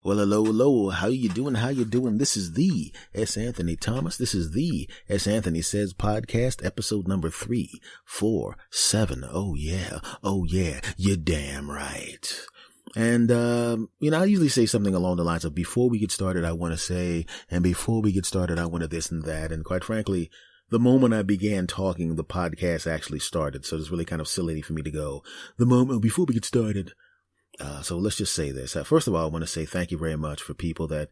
Well, hello, how you doing? How you doing? This is the S. Anthony Thomas. This is the S. Anthony Says podcast, episode number 347. Oh yeah, you're damn right. And, I usually say something along the lines of, before we get started, I want to say, and before we get started, I want to this and that. And quite frankly, the moment I began talking, the podcast actually started. So it's really kind of silly for me to go, before we get started. So let's just say this. First of all, I want to say thank you very much for people that,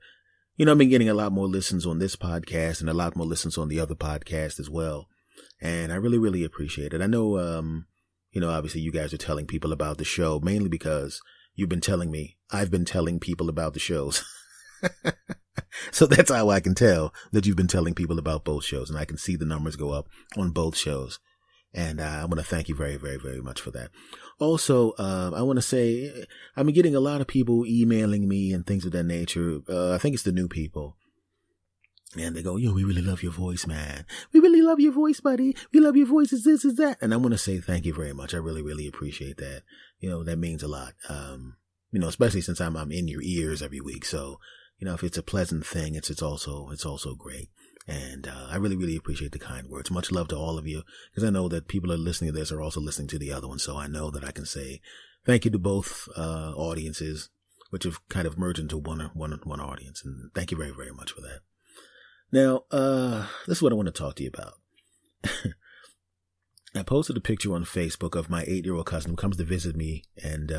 I've been getting a lot more listens on this podcast and a lot more listens on the other podcast as well. And I really, really appreciate it. I know, obviously you guys are telling people about the show, mainly because you've been telling me, I've been telling people about the shows. So that's how I can tell that you've been telling people about both shows, and I can see the numbers go up on both shows. And I want to thank you very, very, very much for that. Also, I want to say I've been getting a lot of people emailing me and things of that nature. I think it's the new people. And they go, we really love your voice, man. We really love your voice, buddy. We love your voice. Is this, is that. And I want to say thank you very much. I really, really appreciate that. That means a lot. Especially since I'm in your ears every week. So, if it's a pleasant thing, it's also great. And I really, really appreciate the kind words. Much love to all of you, because I know that people are listening to this are also listening to the other one. So I know that I can say thank you to both audiences, which have kind of merged into one audience. And thank you very, very much for that. Now, this is what I want to talk to you about. I posted a picture on Facebook of my 8-year-old cousin who comes to visit me. And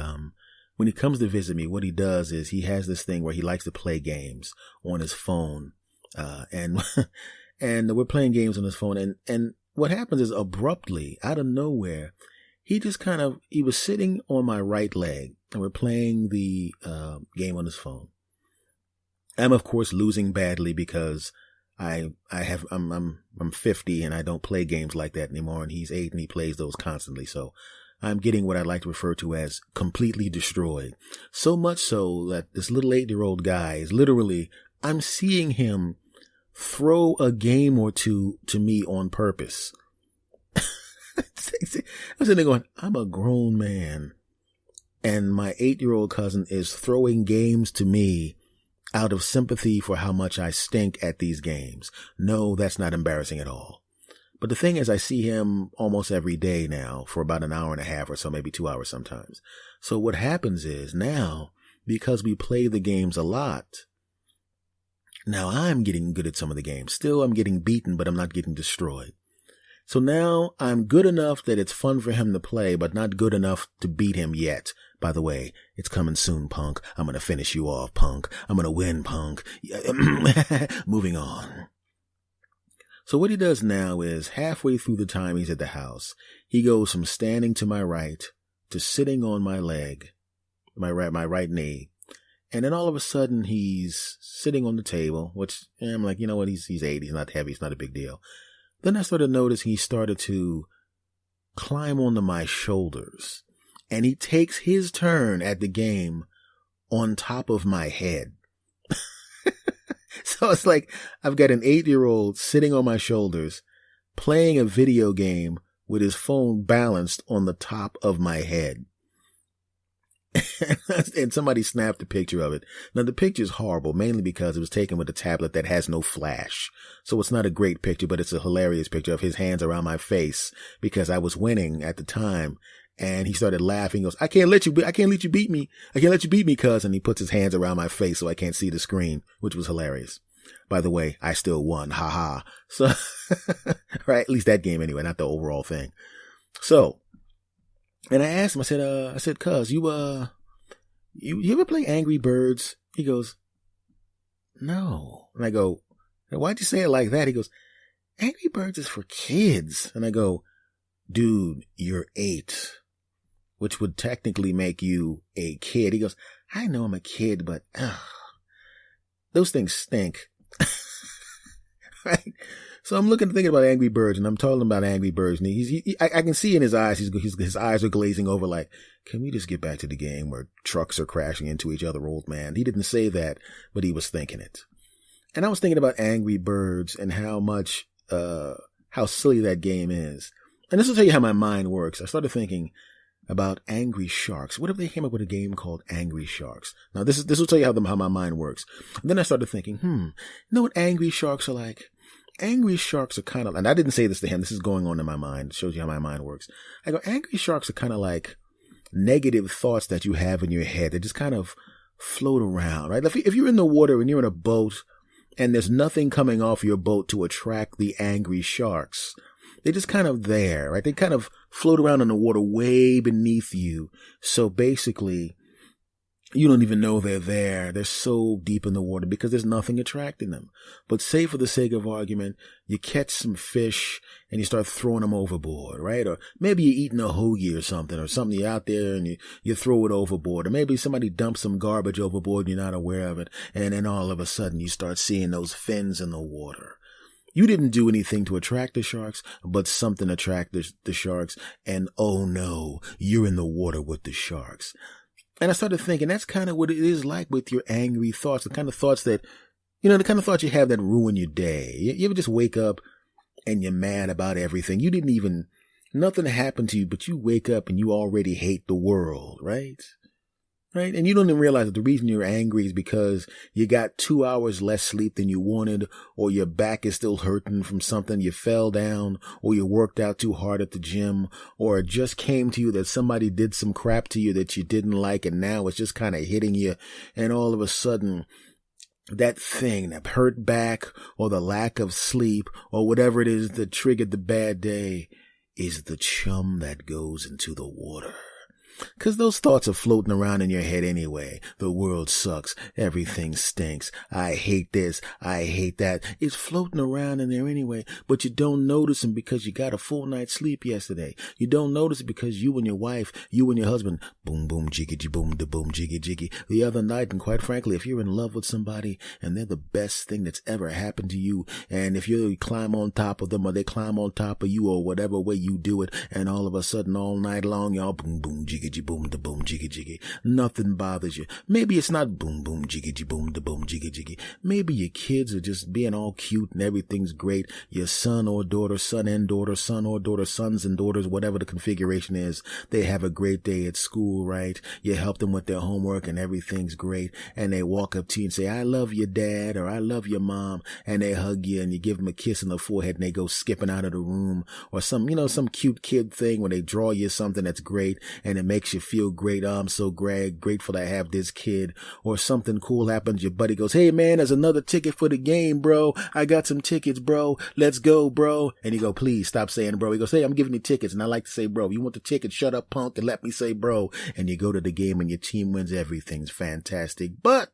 when he comes to visit me, what he does is he has this thing where he likes to play games on his phone. And we're playing games on his phone, and what happens is, abruptly, out of nowhere, he was sitting on my right leg, and we're playing the game on his phone. I'm of course losing badly because I'm 50 and I don't play games like that anymore, and he's 8 and he plays those constantly. So I'm getting what I like to refer to as completely destroyed. So much so that this little 8-year-old guy is literally, I'm seeing him throw a game or two to me on purpose. I was sitting there going, I'm a grown man, and my 8-year-old cousin is throwing games to me out of sympathy for how much I stink at these games. No, that's not embarrassing at all. But the thing is, I see him almost every day now for about an hour and a half or so, maybe 2 hours sometimes. So what happens is now, because we play the games a lot, now I'm getting good at some of the games. Still, I'm getting beaten, but I'm not getting destroyed. So now I'm good enough that it's fun for him to play, but not good enough to beat him yet. By the way, it's coming soon, punk. I'm going to finish you off, punk. I'm going to win, punk. Moving on. So what he does now is, halfway through the time he's at the house, he goes from standing to my right to sitting on my leg, my right knee. And then all of a sudden he's sitting on the table, which I'm like, you know what? He's 8. He's not heavy. It's not a big deal. Then I started noticing he started to climb onto my shoulders, and he takes his turn at the game on top of my head. So it's like I've got an 8-year-old sitting on my shoulders playing a video game with his phone balanced on the top of my head. And somebody snapped a picture of it. Now, the picture is horrible, mainly because it was taken with a tablet that has no flash. So it's not a great picture, but it's a hilarious picture of his hands around my face because I was winning at the time. And he started laughing. He goes, I can't let you beat me. I can't let you beat me, cuz. And he puts his hands around my face so I can't see the screen, which was hilarious. By the way, I still won. Ha ha. So, right. At least that game anyway, not the overall thing. So, and I asked him, I said, cuz, you ever play Angry Birds? He goes, no. And I go, why'd you say it like that? He goes, Angry Birds is for kids. And I go, dude, you're 8, which would technically make you a kid. He goes, I know I'm a kid, but those things stink. Right? So I'm thinking about Angry Birds, and I'm telling him about Angry Birds, and I can see in his eyes, his eyes are glazing over like, can we just get back to the game where trucks are crashing into each other, old man? He didn't say that, but he was thinking it. And I was thinking about Angry Birds and how silly that game is. And this will tell you how my mind works. I started thinking, about angry sharks. What if they came up with a game called Angry Sharks? Now, this will tell you how my mind works. And then I started thinking, you know what angry sharks are like? Angry sharks are kind of, and I didn't say this to him, this is going on in my mind. It shows you how my mind works. I go, angry sharks are kind of like negative thoughts that you have in your head. They just kind of float around, right? If you're in the water and you're in a boat and there's nothing coming off your boat to attract the angry sharks, they're just kind of there, right? They kind of float around in the water way beneath you. So basically, you don't even know they're there. They're so deep in the water because there's nothing attracting them. But say for the sake of argument, you catch some fish and you start throwing them overboard, right? Or maybe you're eating a hoagie or something you're out there and you throw it overboard. Or maybe somebody dumps some garbage overboard and you're not aware of it. And then all of a sudden you start seeing those fins in the water. You didn't do anything to attract the sharks, but something attracted the sharks. And oh no, you're in the water with the sharks. And I started thinking that's kind of what it is like with your angry thoughts, the kind of thoughts that, the kind of thoughts you have that ruin your day. You ever just wake up and you're mad about everything? Nothing happened to you, but you wake up and you already hate the world, right? Right? And you don't even realize that the reason you're angry is because you got 2 hours less sleep than you wanted, or your back is still hurting from something, you fell down, or you worked out too hard at the gym, or it just came to you that somebody did some crap to you that you didn't like, and now it's just kind of hitting you, and all of a sudden, that thing, that hurt back, or the lack of sleep, or whatever it is that triggered the bad day, is the chum that goes into the water. Because those thoughts are floating around in your head anyway. The world sucks. Everything stinks. I hate this. I hate that. It's floating around in there anyway. But you don't notice them because you got a full night's sleep yesterday. You don't notice it because you and your wife, you and your husband, boom, boom, jiggy, boom, da boom, jiggy, jiggy, the other night. And quite frankly, if you're in love with somebody and they're the best thing that's ever happened to you, and if you climb on top of them or they climb on top of you or whatever way you do it, and all of a sudden all night long, y'all boom, boom, jiggy, boom, da boom, jiggy, jiggy. Nothing bothers you. Maybe it's not boom, boom, jiggy, boom, da boom, jiggy, jiggy. Maybe your kids are just being all cute and everything's great. Your son or daughter, son and daughter, son or daughter, sons and daughters, whatever the configuration is, they have a great day at school, right? You help them with their homework and everything's great. And they walk up to you and say, I love you, Dad, or I love your mom. And they hug you and you give them a kiss on the forehead and they go skipping out of the room. Or some cute kid thing where they draw you something that's great and it makes you feel great. Oh, I'm so grateful to have this kid. Or something cool happens. Your buddy goes, hey man, there's another ticket for the game, bro. I got some tickets, bro. Let's go, bro. And you go, please stop saying bro. He goes, hey, I'm giving you tickets. And I like to say bro. You want the ticket? Shut up, punk, and let me say bro. And you go to the game and your team wins. Everything's fantastic. But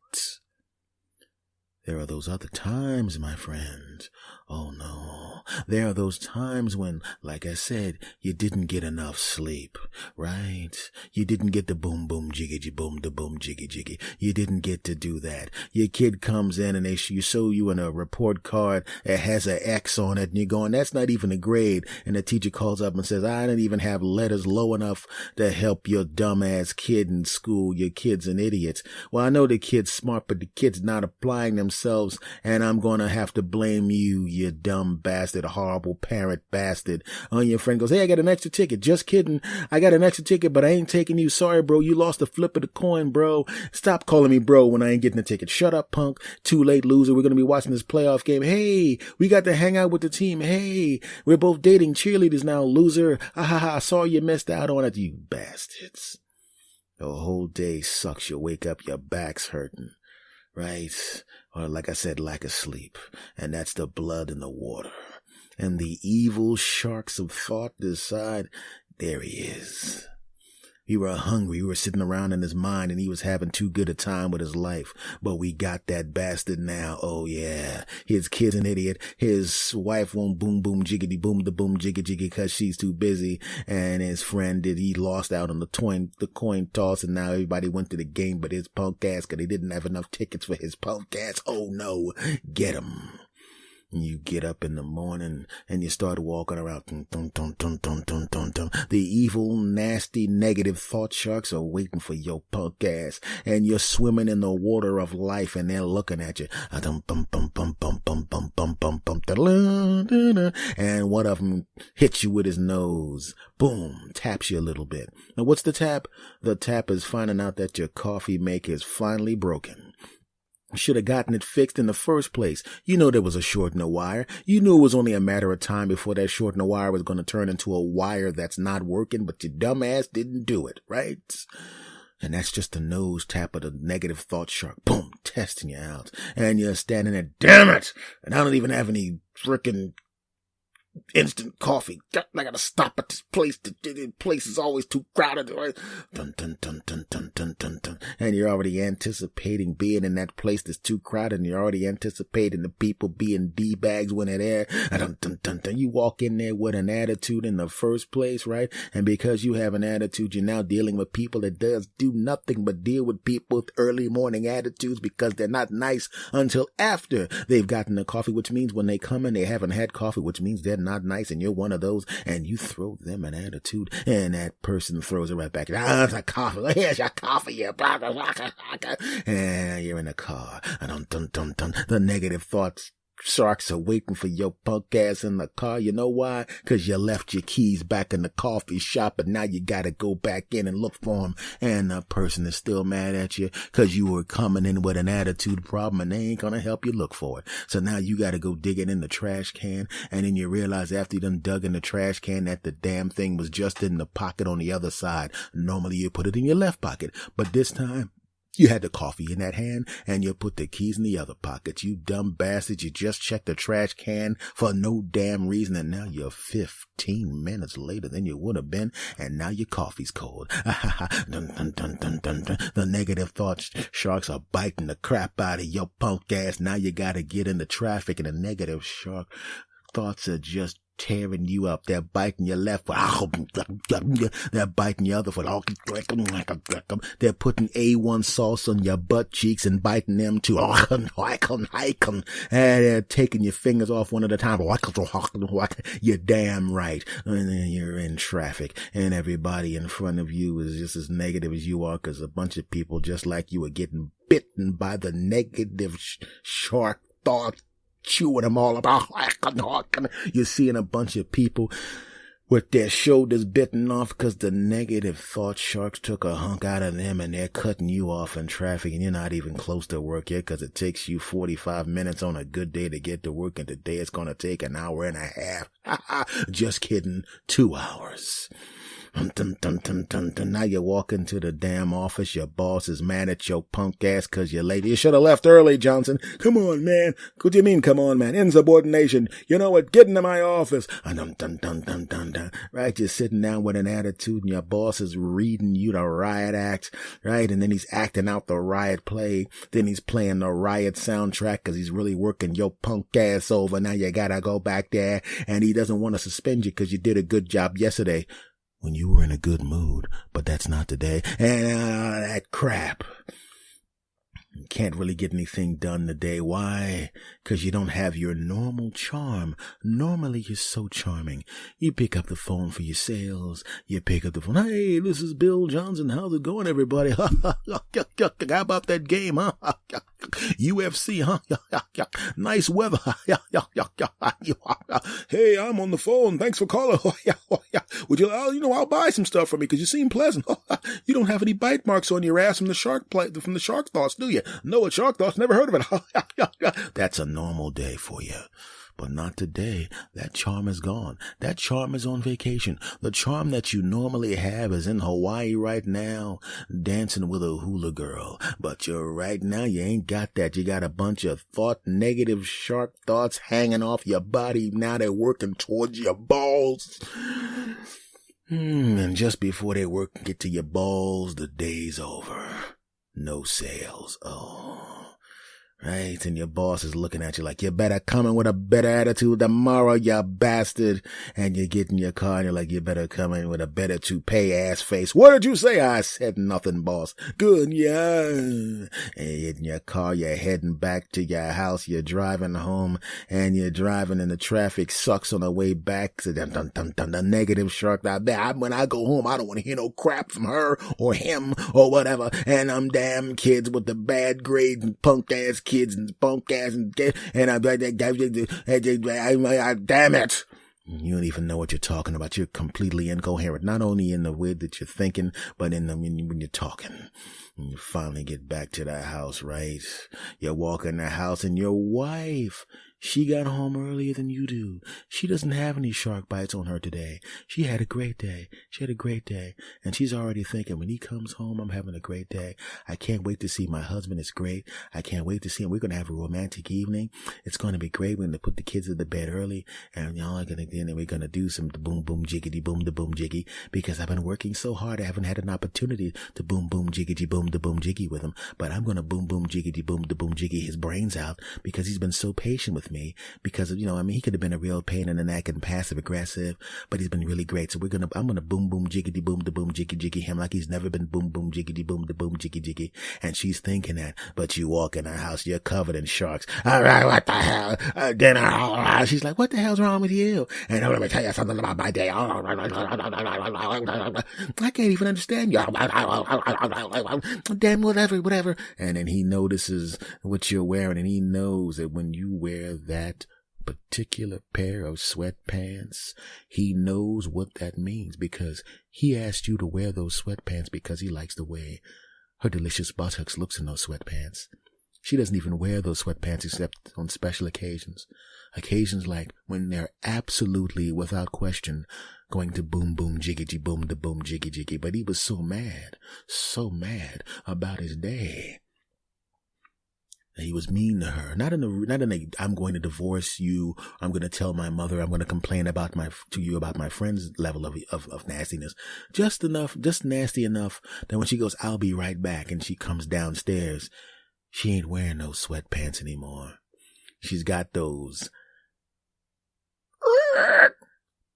there are those other times, my friend. Oh no. There are those times when, like I said, you didn't get enough sleep, right? You didn't get the boom, boom, jiggy, boom, the boom, jiggy, jiggy. You didn't get to do that. Your kid comes in and they show you in a report card, it has an X on it, and you're going, that's not even a grade. And the teacher calls up and says, I didn't even have letters low enough to help your dumbass kid in school. Your kid's an idiot. Well, I know the kid's smart, but the kid's not applying themselves, and I'm going to have to blame you, you dumb bastard, horrible parent bastard. And your friend goes, hey, I got an extra ticket. Just kidding. I got an extra ticket, but I ain't taking you. Sorry, bro. You lost the flip of the coin, bro. Stop calling me bro when I ain't getting the ticket. Shut up, punk. Too late, loser. We're going to be watching this playoff game. Hey, we got to hang out with the team. Hey, we're both dating cheerleaders now, loser. I saw you missed out on it, you bastards. The whole day sucks. You wake up, your back's hurting. Right? Or like I said, lack of sleep. And that's the blood in the water. And the evil sharks of thought decide, there he is. We were hungry. We were sitting around in his mind and he was having too good a time with his life. But we got that bastard now. Oh yeah. His kid's an idiot. His wife won't boom, boom, jiggity, boom, the boom, jiggy, jiggy, cause she's too busy. And his friend he lost out on the coin toss, and now everybody went to the game but his punk ass, cause they didn't have enough tickets for his punk ass. Oh no. Get him. You get up in the morning and you start walking around. Dun, dun, dun, dun, dun, dun, dun, dun. The evil, nasty, negative thought sharks are waiting for your punk ass. And you're swimming in the water of life and they're looking at you. And one of them hits you with his nose. Boom, taps you a little bit. Now what's the tap? The tap is finding out that your coffee maker is finally broken. Should have gotten it fixed in the first place. You know there was a short in the wire. You knew it was only a matter of time before that short in the wire was going to turn into a wire that's not working, but your dumb ass didn't do it, right? And that's just the nose tap of the negative thought shark. Boom, testing you out. And you're standing there, damn it! And I don't even have any frickin' instant coffee. I gotta stop at this place. The place is always too crowded. Dun, dun, dun, dun, dun, dun, dun, dun. And you're already anticipating being in that place that's too crowded, and you're already anticipating the people being D-bags when they're there. Dun, dun, dun, dun. You walk in there with an attitude in the first place, right? And because you have an attitude, you're now dealing with people that does do nothing but deal with people with early morning attitudes because they're not nice until after they've gotten the coffee, which means when they come in, they haven't had coffee, which means they're not nice, and you're one of those, and you throw them an attitude, and that person throws it right back. It's a coffee. Here's your coffee, you blah, blah, blah, blah. And you're in the car. Dun, dun, dun, dun. The negative thoughts sharks are waiting for your punk ass in the car. You know why? Because you left your keys back in the coffee shop, and now you got to go back in and look for them. And the person is still mad at you because you were coming in with an attitude problem, and they ain't going to help you look for it. So now you got to go dig it in the trash can, and then you realize after you done dug in the trash can that the damn thing was just in the pocket on the other side. Normally you put it in your left pocket, but this time you had the coffee in that hand, and you put the keys in the other pocket. You dumb bastard. You just checked the trash can for no damn reason, and now you're 15 minutes later than you would have been, and now your coffee's cold. Dun, dun, dun, dun, dun, dun. The negative thought sharks are biting the crap out of your punk ass. Now you gotta get into traffic, and the negative shark thoughts are just tearing you up. They're biting your left foot. They're biting your other foot. They're putting A1 sauce on your butt cheeks and biting them too. And they're taking your fingers off one at a time. You're damn right. And then you're in traffic, and everybody in front of you is just as negative as you are, because a bunch of people just like you are getting bitten by the negative shark thought, chewing them all about. You're seeing a bunch of people with their shoulders bitten off because the negative thought sharks took a hunk out of them, and they're cutting you off in traffic, and you're not even close to work yet because it takes you 45 minutes on a good day to get to work, and today it's going to take an hour and a half. Just kidding, 2 hours. Dun, dun, dun, dun, dun. Now you walk into the damn office. Your boss is mad at your punk ass because you're late. You should have left early, Johnson. Come on, man. What do you mean, come on, man? Insubordination. You know what? Get into my office. Dun, dun, dun, dun, dun, dun. Right? You're sitting down with an attitude, and your boss is reading you the riot act, right? And then he's acting out the riot play. Then he's playing the riot soundtrack because he's really working your punk ass over. Now you gotta go back there, and he doesn't want to suspend you because you did a good job yesterday when you were in a good mood, but that's not today. And that crap. You can't really get anything done today. Why? Because you don't have your normal charm. Normally, you're so charming. You pick up the phone for your sales. You pick up the phone. Hey, this is Bill Johnson. How's it going, everybody? How about that game, huh? UFC, huh? Nice weather. Hey, I'm on the phone. Thanks for calling. Would you, I'll buy some stuff from me because you seem pleasant. You don't have any bite marks on your ass from the shark thoughts, do you? No, what shark thoughts? Never heard of it. That's a normal day for you. But not today. That charm is gone. That charm is on vacation. The charm that you normally have is in Hawaii right now, dancing with a hula girl. But right now, you ain't got that. You got a bunch of negative shark thoughts hanging off your body. Now they're working towards your balls. And just before they get to your balls, the day's over. No sales. Oh. right? And your boss is looking at you like, you better come in with a better attitude tomorrow, you bastard. And you get in your car and you're like, you better come in with a better toupee ass face. What did you say? I said nothing, boss. Good, yeah. And you get in your car, you're heading back to your house, you're driving home, and you're driving and the traffic sucks on the way back to the negative shark out there. When I go home, I don't want to hear no crap from her or him or whatever. And them damn kids with the bad grades and punk ass kids and punk ass and I damn it. You don't even know what you're talking about. You're completely incoherent, not only in the way that you're thinking, but when you're talking. And you finally get back to the house, right? You walk in the house and your wife, she got home earlier than you do. She doesn't have any shark bites on her today. She had a great day. And she's already thinking, when he comes home, I'm having a great day. I can't wait to see my husband. It's great. I can't wait to see him. We're going to have a romantic evening. It's going to be great. We're going to put the kids to bed early. And y'all are going to, then we're going to do some boom, boom, jiggity, boom, the boom, jiggy. Because I've been working so hard. I haven't had an opportunity to boom, boom, jiggity, boom, the boom, jiggy with him. But I'm going to boom, boom, jiggity, boom, the boom, jiggy his brains out because he's been so patient with me. Because of, he could have been a real pain in the neck and passive aggressive, but he's been really great. So I'm gonna boom, boom, jiggity, boom, the boom, jiggy, jiggy him like he's never been boom, boom, jiggity, boom, the boom, jiggy, jiggy. And she's thinking that, but you walk in her house, you're covered in sharks. All right, what the hell? Dinner. She's like, what the hell's wrong with you? And let me tell you something about my day. I can't even understand you. Damn, whatever. And then he notices what you're wearing, and he knows that when you wear that particular pair of sweatpants, he knows what that means because he asked you to wear those sweatpants because he likes the way her delicious buttocks looks in those sweatpants. She doesn't even wear those sweatpants except on special occasions. Occasions like when they're absolutely, without question, going to boom, boom, jiggity, boom, the boom, jiggy, jiggy. But he was so mad about his day. He was mean to her. Not in a, I'm going to divorce you. I'm going to tell my mother. I'm going to complain to you about my friend's level of nastiness. Just nasty enough that when she goes, I'll be right back. And she comes downstairs. She ain't wearing those sweatpants anymore. She's got those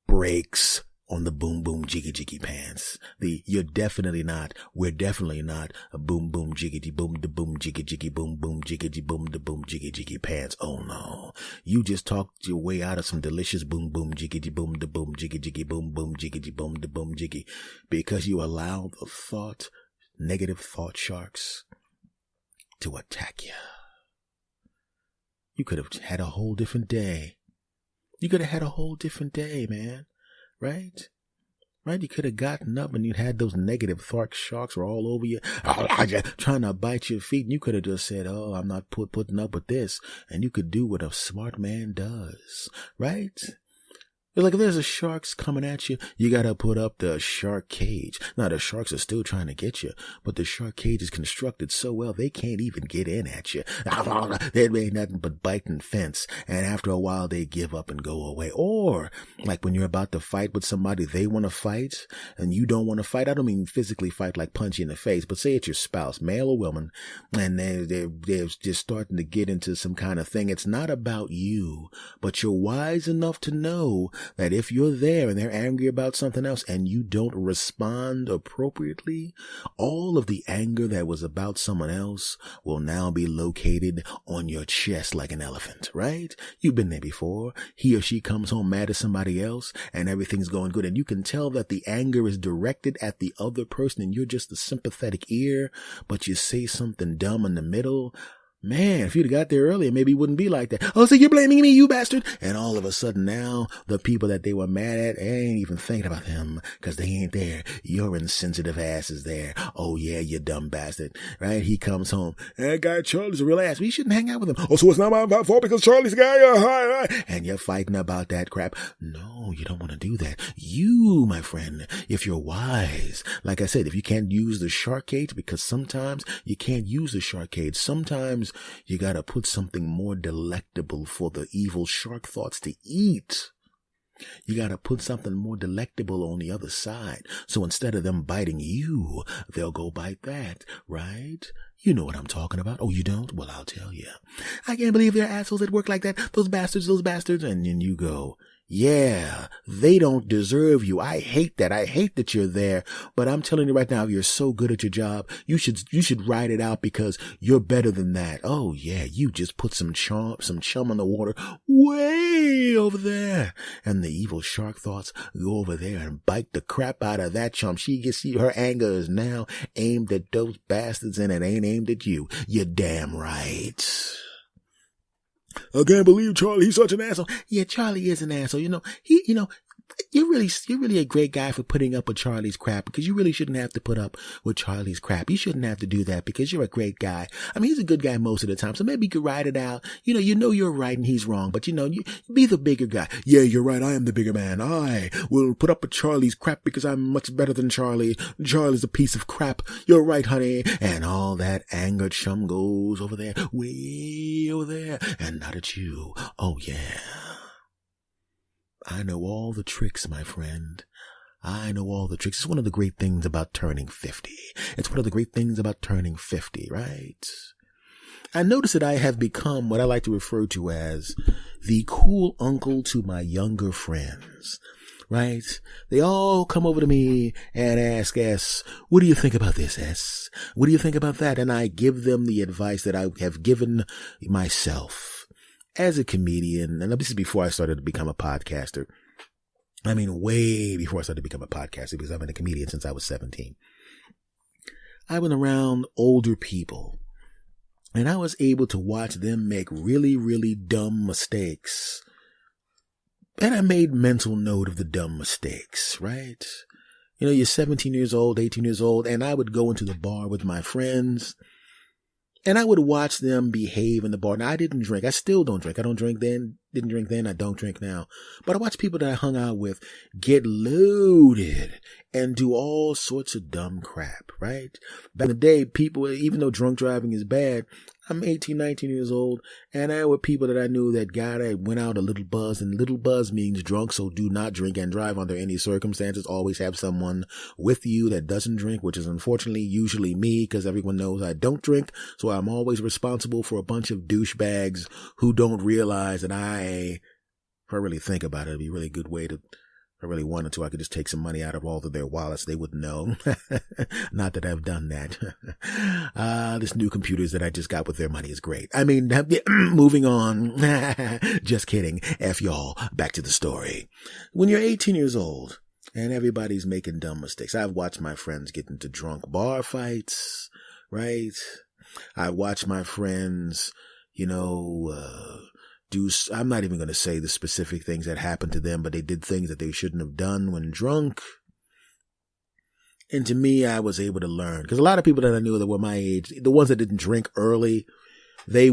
breaks on the boom boom jiggy jiggy pants. We're definitely not a boom boom jiggity boom the boom jiggy jiggy boom boom jiggity boom the boom jiggy jiggy pants. Oh no. You just talked your way out of some delicious boom boom jiggity boom the boom jiggy jiggy boom boom jiggity boom the boom jiggy because you allowed the negative thought sharks to attack you. You could have had a whole different day. Man. Right? You could have gotten up and you had those negative thought sharks were all over you, trying to bite your feet. And you could have just said, oh, I'm not putting up with this. And you could do what a smart man does. Right? It's like if there's a shark's coming at you, you got to put up the shark cage. Now, the sharks are still trying to get you, but the shark cage is constructed so well they can't even get in at you. They ain't nothing but bite and fence, and after a while they give up and go away. Or, like when you're about to fight with somebody, they want to fight, and you don't want to fight. I don't mean physically fight like punch you in the face, but say it's your spouse, male or woman, and they're just starting to get into some kind of thing. It's not about you, but you're wise enough to know that if you're there and they're angry about something else and you don't respond appropriately, all of the anger that was about someone else will now be located on your chest like an elephant, right? You've been there before. He or she comes home mad at somebody else and everything's going good. And you can tell that the anger is directed at the other person and you're just a sympathetic ear, but you say something dumb in the middle. Man, if you'd have got there earlier, maybe it wouldn't be like that. Oh, so you're blaming me, you bastard. And all of a sudden now, the people that they were mad at, they ain't even thinking about them because they ain't there. Your insensitive ass is there. Oh, yeah, you dumb bastard. Right? He comes home. That guy Charlie's a real ass. We shouldn't hang out with him. Oh, so it's not my fault because Charlie's a guy. And you're fighting about that crap. No, you don't want to do that. You, my friend, if you're wise, like I said, if you can't use the shark cage, because sometimes you can't use the shark cage. Sometimes you gotta put something more delectable for the evil shark thoughts to eat. You got to put something more delectable on the other side. So instead of them biting you, they'll go bite that, right? You know what I'm talking about. Oh, you don't? Well, I'll tell you. I can't believe there are assholes that work like that. Those bastards. And then you go, yeah, they don't deserve you. I hate that. I hate that you're there. But I'm telling you right now, you're so good at your job. You should ride it out because you're better than that. Oh yeah, you just put some chum in the water way over there. And the evil shark thoughts go over there and bite the crap out of that chum. Her anger is now aimed at those bastards and it ain't aimed at you. You're damn right. I can't believe Charlie, he's such an asshole. Yeah, Charlie is an asshole. You're really a great guy for putting up with Charlie's crap because you really shouldn't have to put up with Charlie's crap. You shouldn't have to do that because you're a great guy. I mean, he's a good guy most of the time, so maybe you could ride it out. You know you're right and he's wrong, but you be the bigger guy. Yeah, you're right. I am the bigger man. I will put up with Charlie's crap because I'm much better than Charlie. Charlie's a piece of crap. You're right, honey. And all that anger chum goes over there, way over there, and not at you. Oh, yeah. I know all the tricks, my friend. I know all the tricks. It's one of the great things about turning 50. It's one of the great things about turning 50, right? I notice that I have become what I like to refer to as the cool uncle to my younger friends, right? They all come over to me and ask S, what do you think about this, S? What do you think about that? And I give them the advice that I have given myself. As a comedian, and this is before I started to become a podcaster. I mean, way before I started to become a podcaster because I've been a comedian since I was 17. I went around older people and I was able to watch them make really, really dumb mistakes. And I made mental note of the dumb mistakes, right? You're 17 years old, 18 years old, and I would go into the bar with my friends. And I would watch them behave in the bar. Now, I didn't drink. I still don't drink. I don't drink then, didn't drink then, I don't drink now. But I watch people that I hung out with get loaded and do all sorts of dumb crap, right? Back in the day, people, even though drunk driving is bad, I'm 18, 19 years old, and there were people that I knew that went out a little buzz, and little buzz means drunk, so do not drink and drive under any circumstances. Always have someone with you that doesn't drink, which is unfortunately usually me, because everyone knows I don't drink, so I'm always responsible for a bunch of douchebags who don't realize that if I really think about it, it'd be a really good way to, if I really wanted to, I could just take some money out of all of their wallets. They wouldn't know. Not that I've done that. This new computers that I just got with their money is great. I mean, moving on. Just kidding. F y'all. Back to the story. When you're 18 years old and everybody's making dumb mistakes, I've watched my friends get into drunk bar fights, right? I watch my friends, I'm not even going to say the specific things that happened to them, but they did things that they shouldn't have done when drunk. And to me, I was able to learn, because a lot of people that I knew that were my age, the ones that didn't drink early, I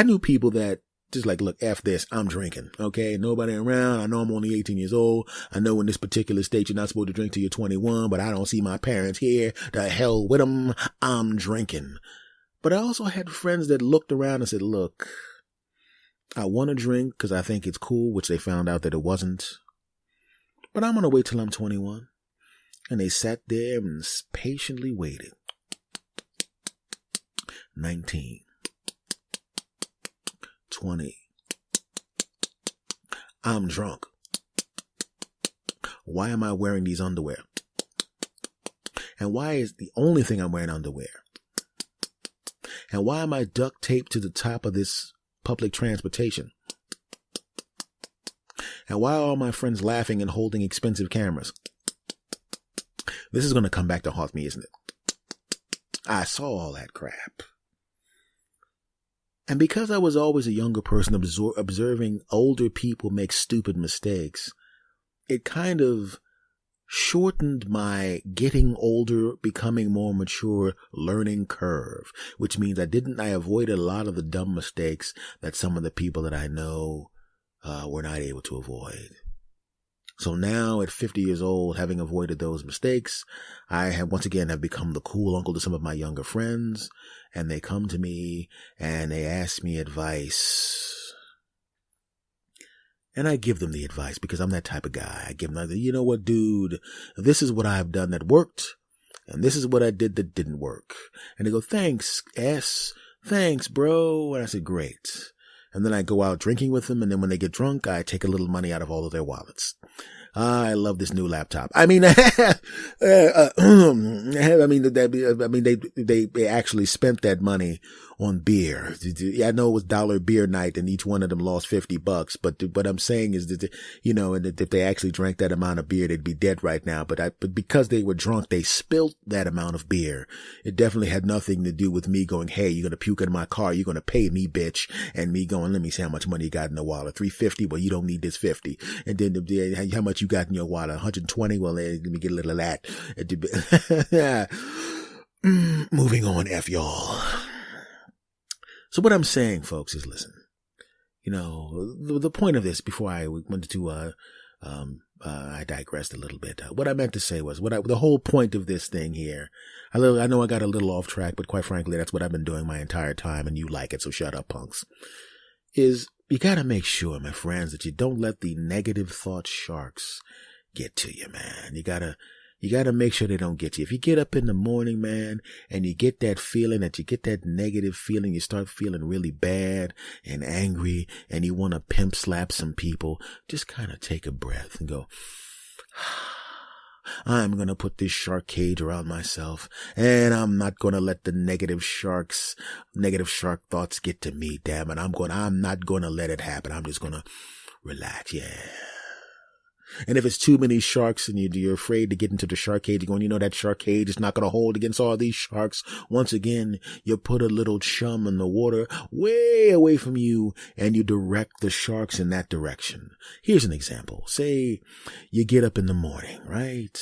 knew people that just like, look, F this, I'm drinking. Okay. Nobody around. I know I'm only 18 years old. I know in this particular state, you're not supposed to drink till you're 21, but I don't see my parents here. The hell with them. I'm drinking. But I also had friends that looked around and said, look, I want to drink because I think it's cool, which they found out that it wasn't. But I'm going to wait till I'm 21. And they sat there and patiently waited. 19. 20. I'm drunk. Why am I wearing these underwear? And why is the only thing I'm wearing underwear? And why am I duct taped to the top of this public transportation? And why are all my friends laughing and holding expensive cameras? This is going to come back to haunt me, isn't it? I saw all that crap. And because I was always a younger person observing older people make stupid mistakes, it kind of shortened my getting older, becoming more mature learning curve, which means I avoided a lot of the dumb mistakes that some of the people that I know were not able to avoid. So now at 50 years old, having avoided those mistakes, I have once again have become the cool uncle to some of my younger friends, and they come to me and they ask me advice. And I give them the advice because I'm that type of guy. I give them, you know what, dude, this is what I've done that worked. And this is what I did that didn't work. And they go, thanks, S. Thanks, bro. And I said, great. And then I go out drinking with them. And then when they get drunk, I take a little money out of all of their wallets. I love this new laptop. I mean, they actually spent that money on beer. I know it was $1 beer night and each one of them lost $50, but what I'm saying is that, and if they actually drank that amount of beer, they'd be dead right now. But because they were drunk, they spilled that amount of beer. It definitely had nothing to do with me going, hey, you're going to puke in my car. You're going to pay me, bitch. And me going, let me see how much money you got in the wallet. $350. Well, you don't need this 50. And then how much you got in your wallet? 120. Well, let me get a little of that. Moving on, F y'all. So what I'm saying, folks, is listen, the point of this before I went to, I digressed a little bit. What I meant to say was the whole point of this thing here. I know I got a little off track, but quite frankly, that's what I've been doing my entire time and you like it. So shut up, punks. Is you got to make sure, my friends, that you don't let the negative thought sharks get to you, man. You gotta make sure they don't get you. If you get up in the morning, man, and you get that feeling that you get that negative feeling, you start feeling really bad and angry and you want to pimp slap some people, just kind of take a breath and go, I'm going to put this shark cage around myself and I'm not going to let the negative shark thoughts get to me. Damn it. I'm not going to let it happen. I'm just going to relax. Yeah. And if it's too many sharks and you're afraid to get into the shark cage, you're going, that shark cage is not going to hold against all these sharks. Once again, you put a little chum in the water way away from you and you direct the sharks in that direction. Here's an example. Say you get up in the morning, right?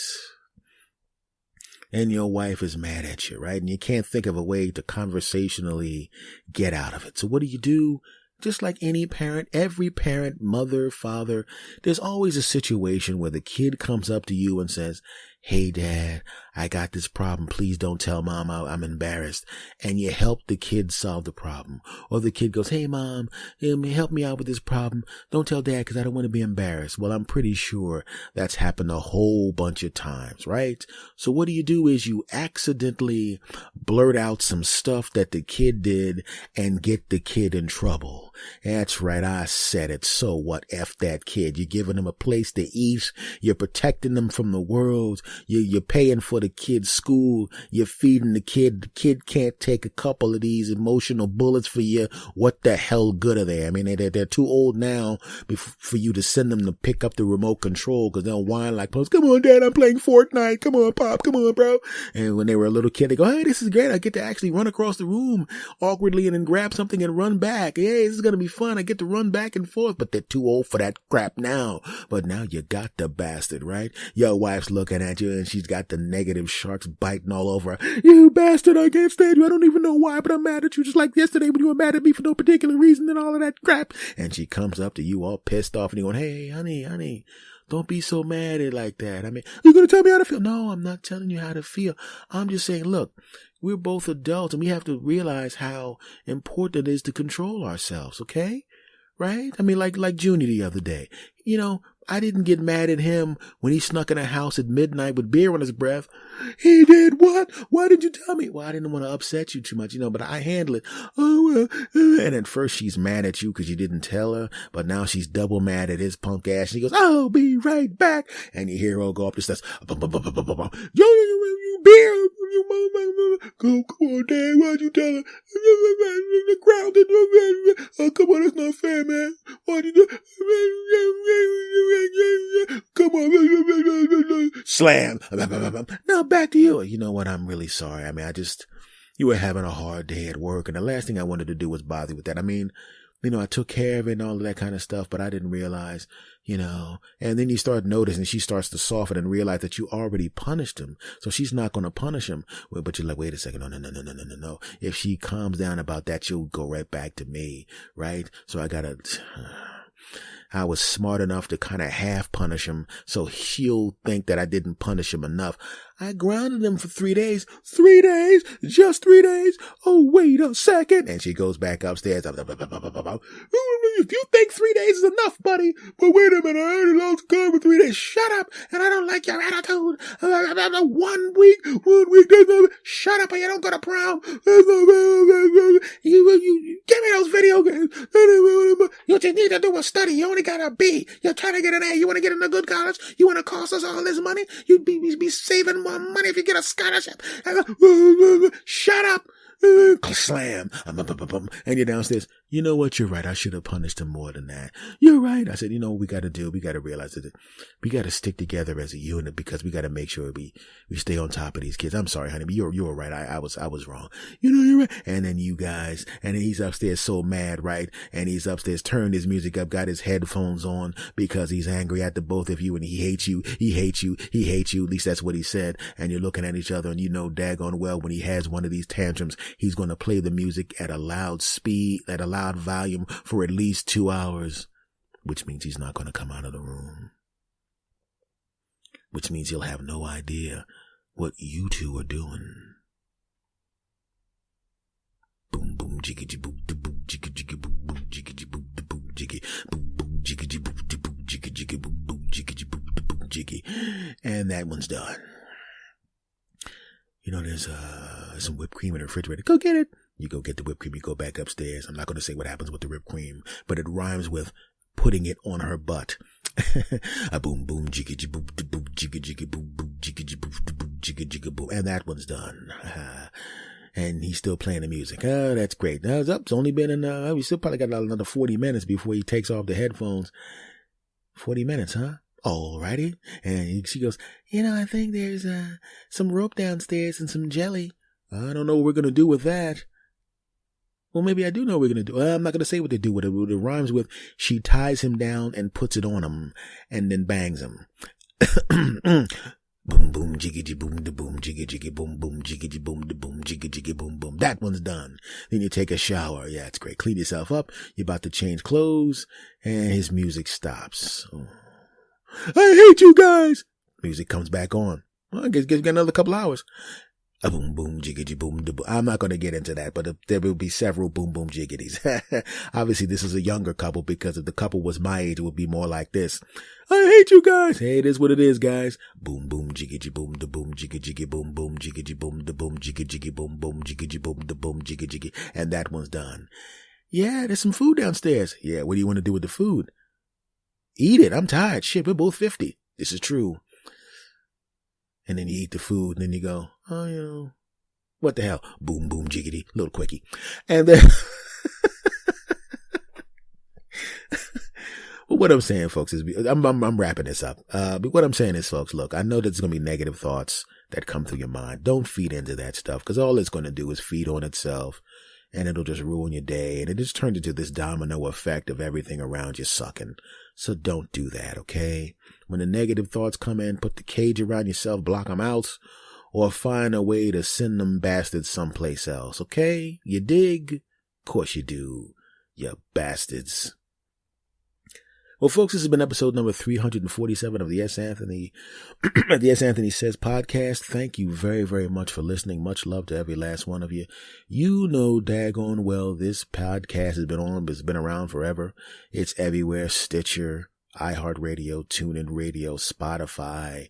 And your wife is mad at you, right? And you can't think of a way to conversationally get out of it. So what do? Just like any parent, every parent, mother, father, there's always a situation where the kid comes up to you and says, hey, Dad, I got this problem. Please don't tell Mom I'm embarrassed. And you help the kid solve the problem. Or the kid goes, hey, Mom, help me out with this problem. Don't tell Dad because I don't want to be embarrassed. Well, I'm pretty sure that's happened a whole bunch of times, right? So what you do is you accidentally blurt out some stuff that the kid did and get the kid in trouble. That's right. I said it. So what? F that kid. You're giving them a place to eat. You're protecting them from the world. You're paying for the kid's school. You're feeding the kid. The kid can't take a couple of these emotional bullets for you. What the hell good are they? I mean, they're too old now for you to send them to pick up the remote control because they'll whine like, come on, Dad, I'm playing Fortnite. Come on, Pop. Come on, bro. And when they were a little kid, they go, hey, this is great. I get to actually run across the room awkwardly and then grab something and run back. Hey, this is going to be fun. I get to run back and forth, but they're too old for that crap now. But now you got the bastard, right? Your wife's looking at you and she's got the negative sharks biting all over her. You bastard, I can't stand you. I don't even know why, but I'm mad at you just like yesterday when you were mad at me for no particular reason and all of that crap. And she comes up to you all pissed off and you're going, hey, honey, don't be so mad at like that. I mean, you're going to tell me how to feel? No, I'm not telling you how to feel. I'm just saying, look, we're both adults and we have to realize how important it is to control ourselves, okay? Right? I mean, like Junior the other day. I didn't get mad at him when he snuck in a house at midnight with beer on his breath. He did what? Why did you tell me? Well, I didn't want to upset you too much, but I handle it. Oh, well. And at first she's mad at you because you didn't tell her, but now she's double mad at his punk ass. She goes, I'll be right back. And you hear her go up the steps. You beer. Come on, Dad. Why'd you tell her? The crowd. Oh, come on. That's not fair, man. Why'd you do? Come on. Slam. Now back to you. You know what? I'm really sorry. I mean, you were having a hard day at work and the last thing I wanted to do was bother you with that. I mean, I took care of it and all of that kind of stuff, but I didn't realize, and then you start noticing she starts to soften and realize that you already punished him. So she's not going to punish him. But you're like, wait a second. No. If she calms down about that, she'll go right back to me. Right. So I was smart enough to kind of half punish him so he'll think that I didn't punish him enough. I grounded him for 3 days. 3 days? Just 3 days? Oh, wait a second. And she goes back upstairs. If you think 3 days is enough, buddy, but wait a minute, I only lost the car for 3 days. Shut up, and I don't like your attitude. 1 week, shut up, or you don't go to prom. You give me those video games. You just need to do a study. You only got a B. You're trying to get an A. You want to get in a good college. You want to cost us all this money. You'd be saving more money if you get a scholarship. Shut up. Slam. And you're downstairs. You know what? You're right. I should have punished him more than that. You're right. I said, you know what we got to do? We got to realize that we got to stick together as a unit because we got to make sure we stay on top of these kids. I'm sorry, honey, but you were right. I was wrong. You know, you're right. And then you guys, and then he's upstairs so mad, right? And he's upstairs, turned his music up, got his headphones on because he's angry at the both of you and he hates you. He hates you. He hates you. At least that's what he said. And you're looking at each other and you know daggone well when he has one of these tantrums, he's going to play the music at a loud speed, at a loud volume for at least 2 hours, which means he's not going to come out of the room, which means he'll have no idea what you two are doing. Boom, boom, jiggy, boom, boom, jiggy, boom, boom, jiggy, boom, boom, jiggy, boom, boom, jiggy, boom, boom, jiggy, boom, boom, jiggy, boom, boom, jiggy, and that one's done. You know, there's some whipped cream in the refrigerator. Go get it. You go get the whipped cream. You go back upstairs. I'm not going to say what happens with the whipped cream, but it rhymes with putting it on her butt. A boom, boom, jiggy, boom, boom, jiggy, boom, boom, jiggy, boom, boom, jiggy, boom. And that one's done. And he's still playing the music. Oh, that's great. Now it's up. It's only been we still probably got another 40 minutes before he takes off the headphones. 40 minutes, huh? Alrighty. And she goes, you know, I think there's some rope downstairs and some jelly. I don't know what we're going to do with that. Well, maybe I do know what we're going to do. I'm not going to say what they do with it. It rhymes with she ties him down and puts it on him and then bangs him. Boom, boom, jiggy, boom, da boom, jiggy, boom, boom, jiggy, boom, da boom, jiggy, boom, boom. That one's done. Then you take a shower. Yeah, it's great. Clean yourself up. You're about to change clothes and his music stops. Oh. I hate you guys. Music comes back on. Well, I guess get another couple hours. A boom, boom, jiggity, boom, da boom. I'm not going to get into that, but there will be several boom, boom, jiggities. Obviously, this is a younger couple because if the couple was my age, it would be more like this. I hate you guys. Hey, it is what it is, guys. Boom, boom, jiggity, boom, da boom, jiggy, boom, boom, jiggity, boom, da boom, jiggy, boom, boom, jiggy, boom, da boom, jiggy. And that one's done. Yeah, there's some food downstairs. Yeah, what do you want to do with the food? Eat it. I'm tired. Shit, we're both 50. This is true. And then you eat the food and then you go, oh, you know, what the hell? Boom, boom, jiggity, little quickie. And then, well, what I'm saying, folks, is I'm wrapping this up. But what I'm saying is, folks, look, I know there's going to be negative thoughts that come through your mind. Don't feed into that stuff because all it's going to do is feed on itself and it'll just ruin your day. And it just turns into this domino effect of everything around you sucking. So don't do that, okay? When the negative thoughts come in, put the cage around yourself, block them out, or find a way to send them bastards someplace else, okay? You dig? Of course you do, you bastards. Well, folks, this has been episode number 347 of the S. Anthony Says podcast. Thank you very, very much for listening. Much love to every last one of you. You know daggone well this podcast has been around forever. It's everywhere. Stitcher, iHeartRadio, TuneIn Radio, Spotify,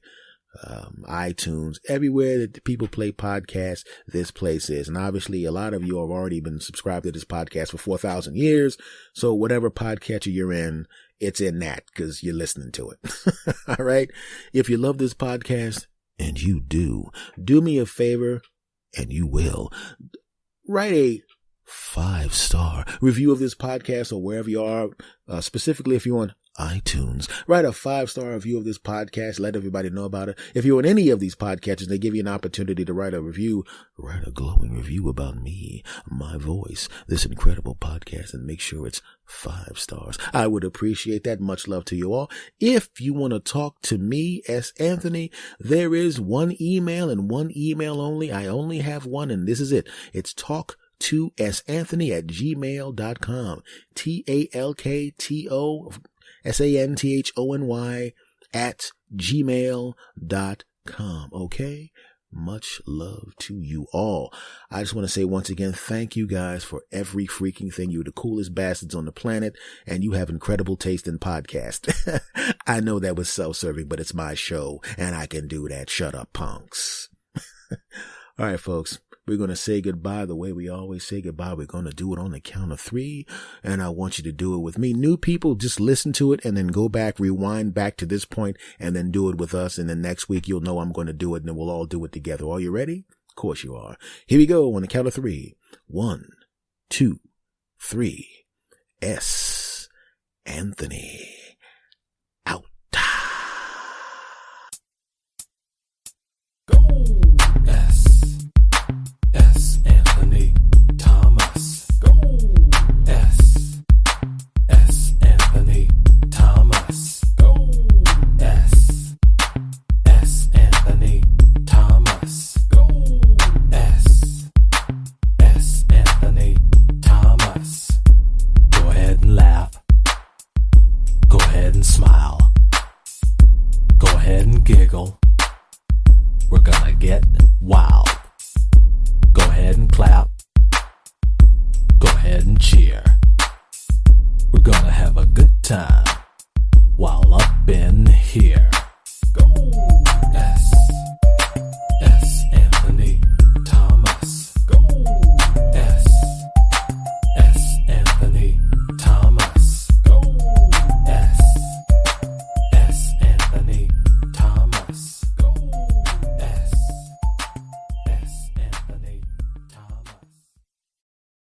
iTunes, everywhere that people play podcasts, this place is. And obviously a lot of you have already been subscribed to this podcast for 4,000 years. So whatever podcatcher you're in, it's in that because you're listening to it. All right. If you love this podcast, and you do me a favor, and you will, write a 5-star review of this podcast or wherever you are, specifically if you're on iTunes. Write a 5-star review of this podcast. Let everybody know about it. If you're on any of these podcasters, they give you an opportunity to write a review. Write a glowing review about me, my voice, this incredible podcast, and make sure it's 5 stars. I would appreciate that. Much love to you all. If you want to talk to me, S. Anthony, there is one email and one email only. I only have one, and this is it. It's talk2santhony@gmail.com. TALKTO SANTHONY @gmail.com. Okay? Much love to you all. I just want to say once again, thank you guys for every freaking thing. You're the coolest bastards on the planet, and you have incredible taste in podcast. I know that was self-serving, but it's my show, and I can do that. Shut up, punks. All right, folks. We're going to say goodbye the way we always say goodbye. We're going to do it on the count of 3, and I want you to do it with me. New people, just listen to it and then go back, rewind back to this point, and then do it with us. And then next week, you'll know I'm going to do it, and then we'll all do it together. Are you ready? Of course you are. Here we go on the count of 3. 1, 2, 3. S. Anthony. Out. S. Anthony Thomas. Go. S. Anthony Thomas. Go. S. Anthony Thomas. Go. S. Anthony Thomas. Go ahead and laugh. Go ahead and smile. Go ahead and giggle. We're gonna get wild. Go ahead and clap. Go ahead and cheer. We're gonna have a good time.